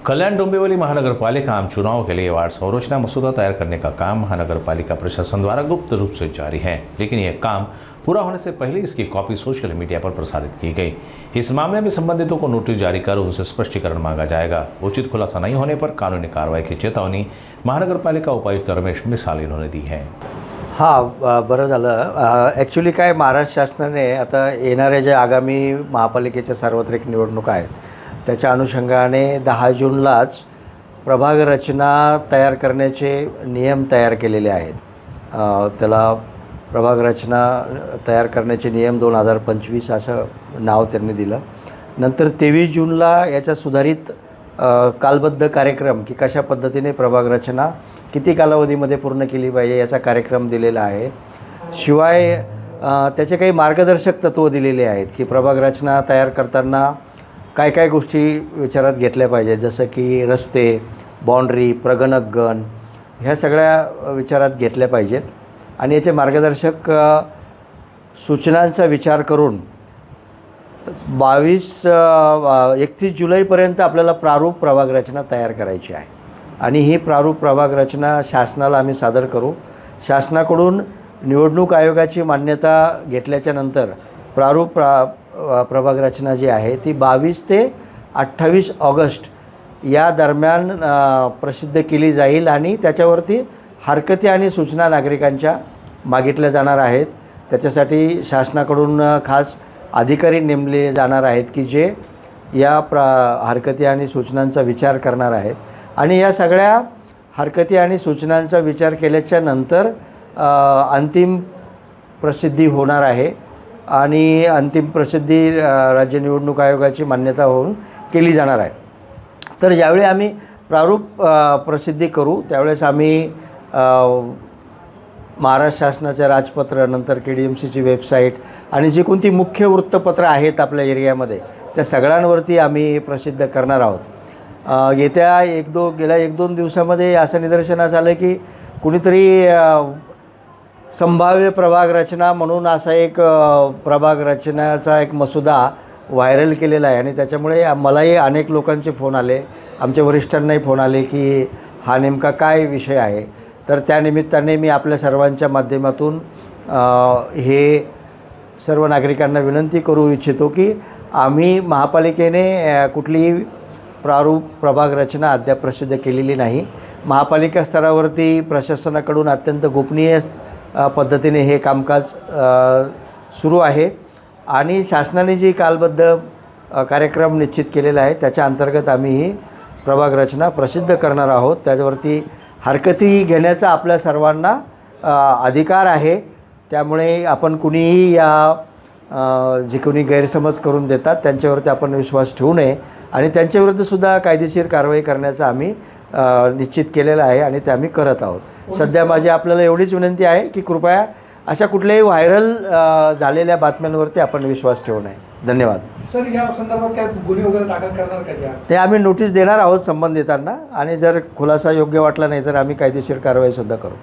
कल्याण डोंबिवली महानगरपालिका आम चुनाव के लिए वार्ड संरचना मसूदा तैयार करने का काम महानगरपालिका प्रशासन द्वारा गुप्त रूप से जारी है, लेकिन यह काम पूरा होने से पहले इसकी कॉपी सोशल मीडिया पर प्रसारित की गई। इस मामले में संबंधितों को नोटिस जारी कर उनसे स्पष्टीकरण मांगा जाएगा। उचित खुलासा नहीं होने पर कानूनी कार्रवाई की चेतावनी महानगरपालिका उपायुक्त रमेश मिसाल इन्होंने दी है। हां, बरं झालं। ॲक्च्युली काय महाराष्ट्र शासनाने आता येणाऱ्या ज्या आगामी महापालिकेच्या सार्वत्रिक निवडणुका आहेत त्याच्या अनुषंगाने 10 जूनलाच प्रभाग रचना तयार करण्याचे नियम तयार केलेले आहेत। त्याला प्रभाग रचना तयार करण्याचे नियम 2025 असं नाव त्यांनी दिलं। नंतर 23 जूनला याचा सुधारित कालबद्ध कार्यक्रम की कशा पद्धतीने प्रभाग रचना किती कालावधीमध्ये पूर्ण केली पाहिजे याचा कार्यक्रम दिलेला आहे। शिवाय त्याचे काही मार्गदर्शक तत्त्व दिलेले आहेत की प्रभाग रचना तयार करताना काय काय गोष्टी विचारात घेतल्या पाहिजेत, जसं की रस्ते, बाउंड्री, प्रगणकगण ह्या सगळ्या विचारात घेतल्या पाहिजेत आणि याचे मार्गदर्शक सूचनांचा विचार करून 31 जुलैपर्यंत आपल्याला प्रारूप प्रभाग रचना तयार करायची आहे आणि ही प्रारूप प्रभाग रचना शासनाला आम्ही सादर करू। शासनाकडून निवडणूक आयोगाची मान्यता घेतल्याच्या नंतर प्रारूप प्रभाग रचना जी आहे ती 22 ते 28 ऑगस्ट या दरम्यान प्रसिद्ध केली जाईल आणि त्याच्यावरती हरकती आणि सूचना नागरिकांच्या मागितल्या जाणार आहेत। त्याच्यासाठी शासनाकडून खास अधिकारी नेमले जाणार आहेत की जे या हरकती आणि सूचनांचा विचार करणार आहेत आणि या सगळ्या हरकती आणि सूचनांचा विचार केल्याच्या नंतर अंतिम प्रसिद्धी होणार आहे आणि अंतिम प्रसिद्धी राज्य निवडणूक आयोगाची मान्यता होऊन केली जाणार आहे। तर ज्यावेळी आम्ही प्रारूप प्रसिद्धी करू त्यावेळेस आम्ही महाराष्ट्र शासनाचे राजपत्र, नंतर KDMCची वेबसाईट आणि जी कोणती मुख्य वृत्तपत्र आहेत आपल्या एरियामध्ये त्या सगळ्यांवरती आम्ही प्रसिद्ध करणार आहोत। गेल्या 1-2 दिवसामध्ये असं निदर्शनास आलं की कुणीतरी संभाव्य प्रभाग रचना म्हणून असा एक प्रभाग रचनाचा एक मसुदा व्हायरल केलेला आहे आणि त्याच्यामुळे मलाही अनेक लोकांचे फोन आले, आमच्या वरिष्ठांनाही फोन आले की हा नेमका काय विषय आहे। तर त्यानिमित्ताने मी आपल्या सर्वांच्या माध्यमातून हे सर्व नागरिकांना विनंती करू इच्छितो की आम्ही महापालिकेने कुठलीही प्रारूप प्रभाग रचना अद्याप प्रसिद्ध केलेली नाही। महापालिका स्तरावरती प्रशासनाकडून अत्यंत गोपनीय पद्धतीने हे कामकाज सुरू आहे आणि शासनाने जी कालबद्ध कार्यक्रम निश्चित केलेला आहे त्याच्या अंतर्गत आम्ही ही प्रभाग रचना प्रसिद्ध करणार आहोत। त्याच्यावरती हरकती घेण्याचा आपल्या सर्वांना अधिकार आहे। त्यामुळे आपण कुणीही या जे कोणी गैरसमज करून देतात त्यांच्यावरती आपण विश्वास ठेवू नये आणि त्यांच्याविरुद्धसुद्धा कायदेशीर कारवाई करण्याचा आम्ही निश्चित केलेलं आहे आणि ते आम्ही करत आहोत। सध्या माझी आपल्याला एवढीच विनंती आहे की कृपया अशा कुठल्याही व्हायरल झालेल्या बातम्यांवरती आपण विश्वास ठेवू नये। धन्यवाद। सर, या संदर्भात काय गुन्हे वगैरे दाखल करणार का? ते आम्ही नोटीस देणार आहोत संबंधितांना आणि जर खुलासा योग्य वाटला नाही तर आम्ही कायदेशीर कारवाईसुद्धा करू।